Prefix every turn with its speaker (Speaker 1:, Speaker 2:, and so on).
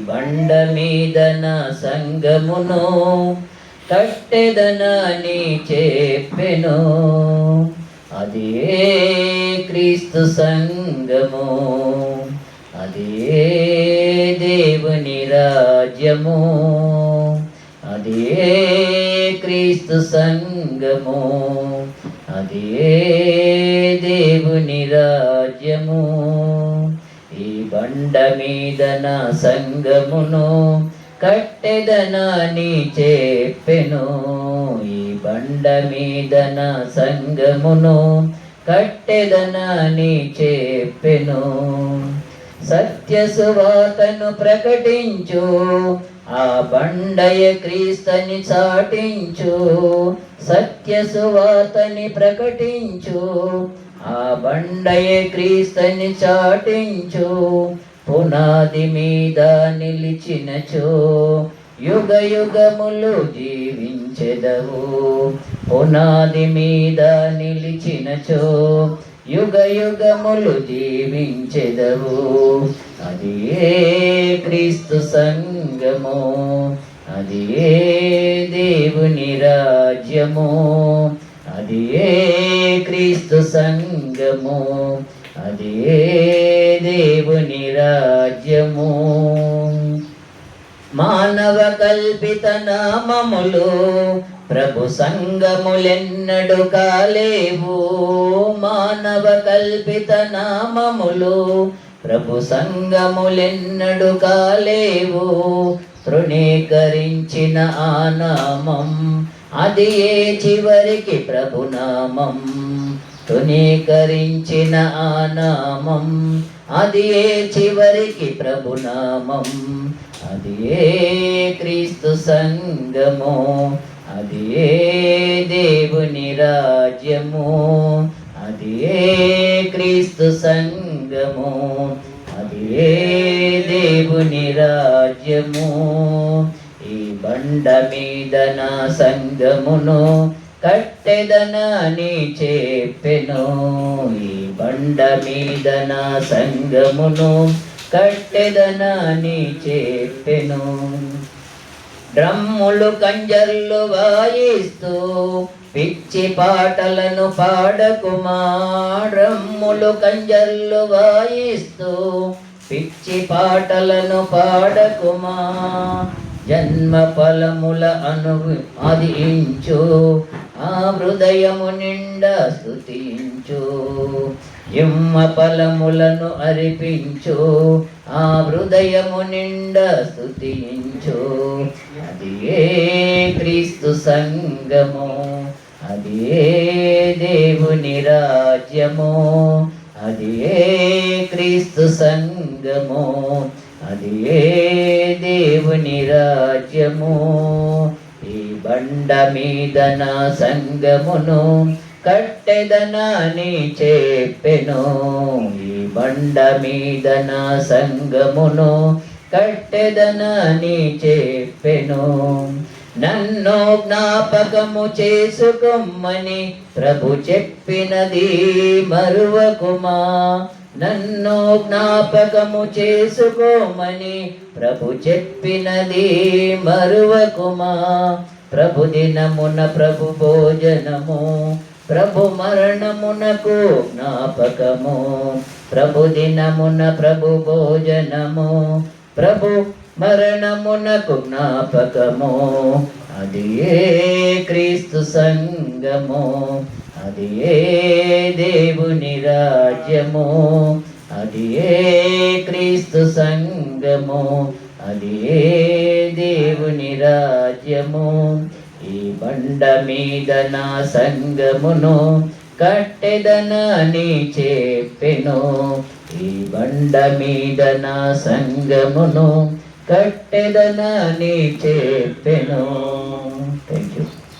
Speaker 1: బండ మీద నా సంగమును కట్టెదనని చెప్పెను. అదే క్రీస్తు సంగము, అదే దేవుని రాజ్యము, అదే క్రీస్తు సంగము, అదే దేవుని రాజ్యము. ఈ బండ మీద నా సంగమును కట్టెదనని చెప్పెను. ఈ బండ మీద నా సంగమును కట్టెదనని చెప్పెను. సత్య సువార్తను ప్రకటించు, ఆ బండయ క్రీస్తుని చాటించు. సత్య సువార్తని ప్రకటించు, ఆ బండయ క్రీస్తుని చాటించు. పునాది మీద నిలిచినచో యుగ యుగములు జీవించెదవు. పునాది మీద నిలిచినచో యుగ యుగములు జీవించెదవు. అది క్రీస్తు సంగము, అది దేవుని రాజ్యము, అది క్రీస్తు సంగము, అది దేవుని రాజ్యము. మానవ కల్పిత నామములు ప్రభు సంగములెన్నడు కాలేవు. మానవ కల్పిత నామములు ప్రభు సంగములెన్నడు కాలేవు. తృణీకరించిన ఆ నామం, అది చివరికి ప్రభునామం. తృణీకరించిన ఆ నామం, అది చివరికి ప్రభునామం. అది క్రీస్తు సంగము, అది దేవుని రాజ్యము, అది క్రీస్తు సంగము, అది దేవుని రాజ్యము. ఈ బండ మీద నా సంగమును కట్టెదనని చెప్పెను. ఈ బండ మీద నా సంగమును కట్టెదనని చెప్పెను. డ్రమ్ములు కంజర్లు వాయిస్తూ పిచ్చి పాటలను పాడకుమా. డ్రమ్ములు కంజర్లు వాయిస్తూ పిచ్చి పాటలను పాడకుమా. జన్మ ఫలముల అనుభవించు, ఆ హృదయము నిండా స్తుతించు. జన్మ ఫలములను అర్పించు, ఆ హృదయము నిండా స్తుతించు. అది క్రీస్తు సంగము, అది దేవుని రాజ్యము, అది క్రీస్తు సంగము, అది దేవుని రాజ్యము. ఈ బండ మీద నా సంగమును కట్టెదనని చెప్పెను. ఈ బండ మీద నా సంగమును కట్టెదనని చెప్పెను. నన్ను జ్ఞాపకము చేసుకొమ్మని ప్రభు చెప్పినది మరువకుమా. నన్ను జ్ఞాపకము చేసుకోమని ప్రభు చెప్పినది మరువకుమా. ప్రభు దినమున ప్రభు భోజనము, ప్రభు మరణమునకు జ్ఞాపకము. ప్రభు దినమున ప్రభు భోజనము, ప్రభు మరణమునకు జ్ఞాపకము. అది క్రీస్తు సంగము, అది దేవుని రాజ్యము, అది క్రీస్తు సంగము, అది దేవుని రాజ్యము. ఈ బండ మీద నా సంగమును కట్టెదనని చెప్పెను. ఈ బండ మీద నా సంగమును కట్టెదనని చెప్పెను.